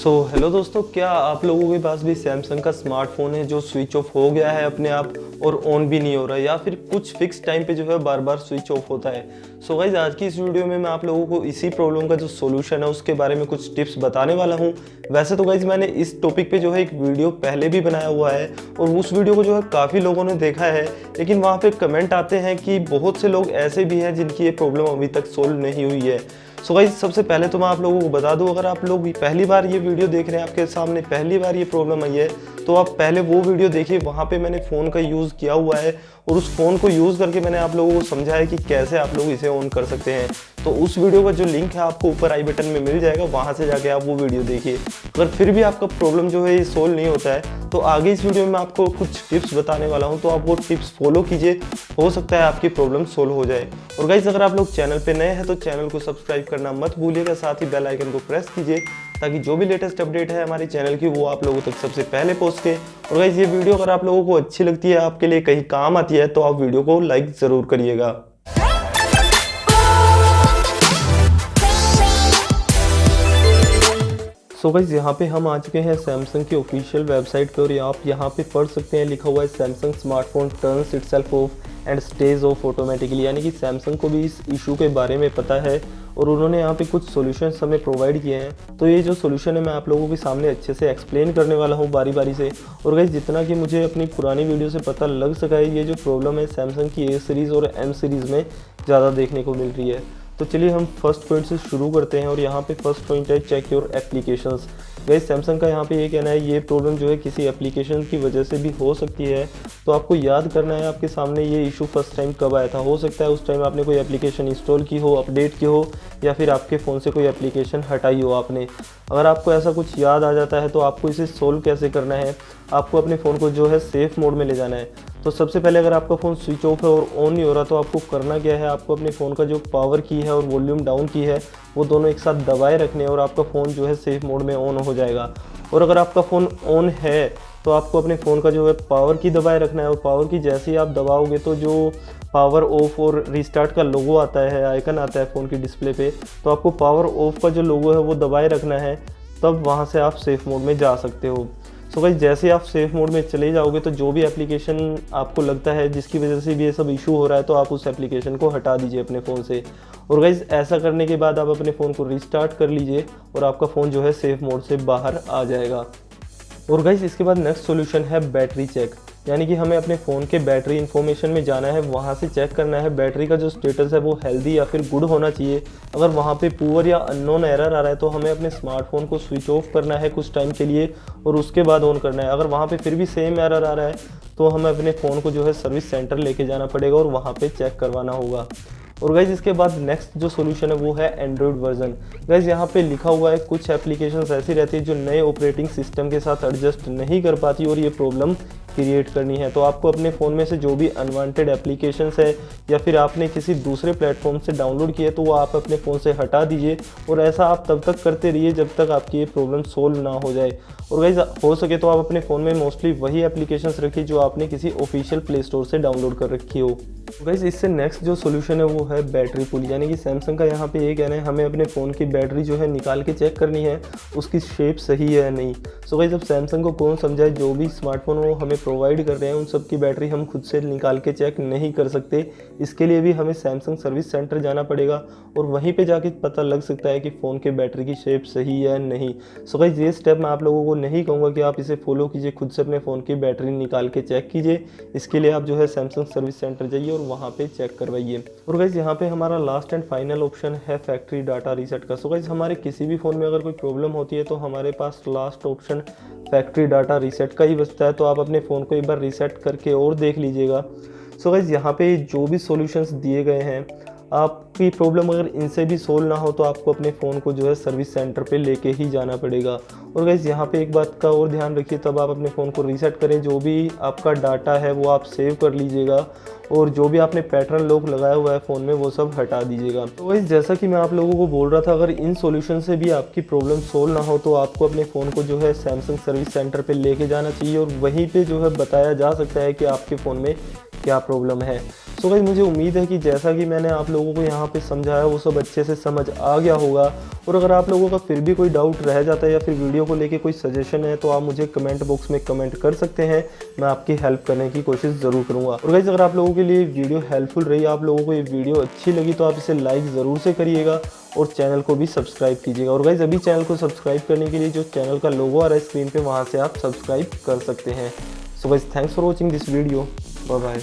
Hello दोस्तों, क्या आप लोगों के पास भी सैमसंग का स्मार्टफोन है जो स्विच ऑफ हो गया है अपने आप और ऑन भी नहीं हो रहा है, या फिर कुछ फिक्स टाइम पे जो है बार बार स्विच ऑफ होता है। गाइज, आज की इस वीडियो में मैं आप लोगों को इसी प्रॉब्लम का जो सोल्यूशन है उसके बारे में कुछ टिप्स बताने वाला हूँ। वैसे तो गाइज मैंने इस टॉपिक पे जो है एक वीडियो पहले भी बनाया हुआ है और उस वीडियो को जो है काफ़ी लोगों ने देखा है, लेकिन वहाँ पे कमेंट आते हैं कि बहुत से लोग ऐसे भी हैं जिनकी ये प्रॉब्लम अभी तक सोल्व नहीं हुई है। गाइज, सबसे पहले तो मैं आप लोगों को बता दूं, अगर आप लोग पहली बार ये वीडियो देख रहे हैं, आपके सामने पहली बार ये प्रॉब्लम आई है, तो आप पहले वो वीडियो देखिए। वहाँ पे मैंने फ़ोन का यूज़ किया हुआ है और उस फ़ोन को यूज़ करके मैंने आप लोगों को समझाया है कि कैसे आप लोग इसे ऑन कर सकते हैं। तो उस वीडियो का जो लिंक है आपको ऊपर आई बटन में मिल जाएगा, वहाँ से जाके आप वो वीडियो देखिए। अगर फिर भी आपका प्रॉब्लम जो है ये सोल्व नहीं होता है, तो आगे इस वीडियो में आपको कुछ टिप्स बताने वाला हूँ, तो आप वो टिप्स फॉलो कीजिए, हो सकता है आपकी प्रॉब्लम सोल्व हो जाए। और गाइस, अगर आप लोग चैनल पे नए हैं तो चैनल को सब्सक्राइब करना मत भूलिएगा, साथ ही बेल आइकन को प्रेस कीजिए ताकि जो भी लेटेस्ट अपडेट है हमारे चैनल की वो आप लोगों तक सबसे पहले पहुंच के। और गाइस, ये वीडियो अगर आप लोगों को अच्छी लगती है, आपके लिए कहीं काम आती है, तो आप वीडियो को लाइक ज़रूर करिएगा। गाइस, यहाँ पे हम आ चुके हैं सैमसंग की ऑफिशियल वेबसाइट पे और आप यहाँ पे पढ़ सकते हैं, लिखा हुआ है Samsung smartphone turns itself of and stage of automatically, यानी कि सैमसंग को भी इस इशू के बारे में पता है और उन्होंने यहाँ पे कुछ सॉल्यूशंस हमें प्रोवाइड किए हैं। तो ये जो सॉल्यूशन है मैं आप लोगों के सामने अच्छे से एक्सप्लेन करने वाला हूँ बारी बारी से। और गाइस, जितना कि मुझे अपनी पुरानी वीडियो से पता लग सका है, ये जो प्रॉब्लम है सैमसंग की ए सीरीज़ और एम सीरीज़ में ज़्यादा देखने को मिल रही है। तो चलिए हम फर्स्ट पॉइंट से शुरू करते हैं और यहाँ पे फर्स्ट पॉइंट है check your applications. Guys, Samsung का यहाँ पे ये कहना है ये प्रॉब्लम जो है किसी एप्लीकेशन की वजह से भी हो सकती है। तो आपको याद करना है आपके सामने ये इशू फर्स्ट टाइम कब आया था। हो सकता है उस टाइम आपने कोई एप्लीकेशन इंस्टॉल की हो, अपडेट की हो, या फिर आपके फ़ोन से कोई एप्लीकेशन हटाई हो आपने। अगर आपको ऐसा कुछ याद आ जाता है तो आपको इसे सोल्व कैसे करना है, आपको अपने फ़ोन को जो है सेफ़ मोड में ले जाना है। तो सबसे पहले अगर आपका फ़ोन स्विच ऑफ है और ऑन नहीं हो रहा, तो आपको करना क्या है, आपको अपने फ़ोन का जो पावर की है और वॉल्यूम डाउन की है वो दोनों एक साथ दबाए रखने हैं और आपका फ़ोन जो है सेफ मोड में ऑन हो जाएगा। और अगर आपका फ़ोन ऑन है तो आपको अपने फ़ोन का जो है पावर की दबाए रखना है और पावर की जैसे ही आप दबाओगे तो जो पावर ऑफ और रिस्टार्ट का लोगो आता है, आइकन आता है फ़ोन की डिस्प्ले पे, तो आपको पावर ऑफ का जो लोगो है वो दबाए रखना है, तब वहाँ से आप सेफ मोड में जा सकते हो। गाइस, जैसे आप सेफ मोड में चले जाओगे तो जो भी एप्लीकेशन आपको लगता है जिसकी वजह से भी ये सब इशू हो रहा है, तो आप उस एप्लीकेशन को हटा दीजिए अपने फ़ोन से। और गाइस, ऐसा करने के बाद आप अपने फ़ोन को रिस्टार्ट कर लीजिए और आपका फ़ोन जो है सेफ मोड से बाहर आ जाएगा। और गाइस, इसके बाद नेक्स्ट सॉल्यूशन है बैटरी चेक, यानी कि हमें अपने फ़ोन के बैटरी इन्फॉर्मेशन में जाना है, वहाँ से चेक करना है बैटरी का जो स्टेटस है वो हेल्दी या फिर गुड होना चाहिए। अगर वहाँ पे पुअर या अननोन एरर आ रहा है तो हमें अपने स्मार्टफोन को स्विच ऑफ करना है कुछ टाइम के लिए और उसके बाद ऑन करना है। अगर वहाँ पे फिर भी सेम एरर आ रहा है तो हमें अपने फ़ोन को जो है सर्विस सेंटर लेके जाना पड़ेगा और वहाँ पर चेक करवाना होगा। और गाइज, इसके बाद नेक्स्ट जो सॉल्यूशन है वो है एंड्रॉयड वर्जन। गाइज, यहाँ पे लिखा हुआ है कुछ एप्लीकेशंस ऐसी रहती है जो नए ऑपरेटिंग सिस्टम के साथ एडजस्ट नहीं कर पाती और ये प्रॉब्लम क्रिएट करनी है। तो आपको अपने फ़ोन में से जो भी अनवांटेड एप्लीकेशंस है या फिर आपने किसी दूसरे प्लेटफॉर्म से डाउनलोड किया तो वो आप अपने फ़ोन से हटा दीजिए और ऐसा आप तब तक करते रहिए जब तक आपकी ये प्रॉब्लम सोल्व ना हो जाए। और गाइज, हो सके तो आप अपने फ़ोन में मोस्टली वही एप्लीकेशंस रखिए जो आपने किसी ऑफिशियल प्ले स्टोर से डाउनलोड कर रखी हो। गाइज, इससे नेक्स्ट जो सोल्यूशन है वो है बैटरी पुल, यानी कि सैमसंग का यहाँ पे ये कहना है हमें अपने फ़ोन की बैटरी जो है निकाल के चेक करनी है उसकी शेप सही है या नहीं। गाइज, अब सैमसंग को कौन समझाए, जो भी स्मार्टफोन वो हमें प्रोवाइड कर रहे हैं उन सब की बैटरी हम खुद से निकाल के चेक नहीं कर सकते। इसके लिए भी हमें सैमसंग सर्विस सेंटर जाना पड़ेगा और वहीं पे जाके पता लग सकता है कि फ़ोन के बैटरी की शेप सही है या नहीं। गाइज, ये स्टेप मैं आप लोगों को नहीं कहूँगा कि आप इसे फॉलो कीजिए, खुद से अपने फ़ोन की बैटरी निकाल के चेक कीजिए। इसके लिए आप जो है सैमसंग सर्विस सेंटर जाइए और वहाँ पे चेक करवाइए। और गाइस, यहाँ पे हमारा लास्ट एंड फाइनल ऑप्शन है फैक्ट्री डाटा रीसेट का। गाइस, हमारे किसी भी फ़ोन में अगर कोई प्रॉब्लम होती है तो हमारे पास last option factory data reset का ही बचता है। तो आप अपने फ़ोन को एक बार रीसेट करके और देख लीजिएगा। गाइस, यहाँ पे जो भी सॉल्यूशंस दिए गए हैं, आपकी प्रॉब्लम अगर इनसे भी सोल्व ना हो तो आपको अपने फ़ोन को जो है सर्विस सेंटर पे लेके ही जाना पड़ेगा। और गाइस, यहाँ पे एक बात का और ध्यान रखिए, तब आप अपने फ़ोन को रीसेट करें, जो भी आपका डाटा है वो आप सेव कर लीजिएगा और जो भी आपने पैटर्न लॉक लगाया हुआ है फ़ोन में वो सब हटा दीजिएगा। तो गाइस, जैसा कि मैं आप लोगों को बोल रहा था, अगर इन सॉल्यूशन से भी आपकी प्रॉब्लम सोल्व ना हो तो आपको अपने फ़ोन को जो है सैमसंग सर्विस सेंटर पे लेके जाना चाहिए और वहीं पे जो है बताया जा सकता है कि आपके फ़ोन में क्या प्रॉब्लम है। सो गाइस मुझे उम्मीद है कि जैसा कि मैंने आप लोगों को यहाँ पे समझाया वो सब अच्छे से समझ आ गया होगा। और अगर आप लोगों का फिर भी कोई डाउट रह जाता है या फिर वीडियो को लेके कोई सजेशन है तो आप मुझे कमेंट बॉक्स में कमेंट कर सकते हैं, मैं आपकी हेल्प करने की कोशिश ज़रूर करूँगा। और गाइस अगर आप लोगों के लिए वीडियो हेल्पफुल रही, आप लोगों को ये वीडियो अच्छी लगी तो आप इसे लाइक ज़रूर से करिएगा और चैनल को भी सब्सक्राइब कीजिएगा। और गाइस अभी चैनल को सब्सक्राइब करने के लिए जो चैनल का लोगो आ रहा है स्क्रीन पे, वहाँ से आप सब्सक्राइब कर सकते हैं। So guys thanks for watching this video, bye bye.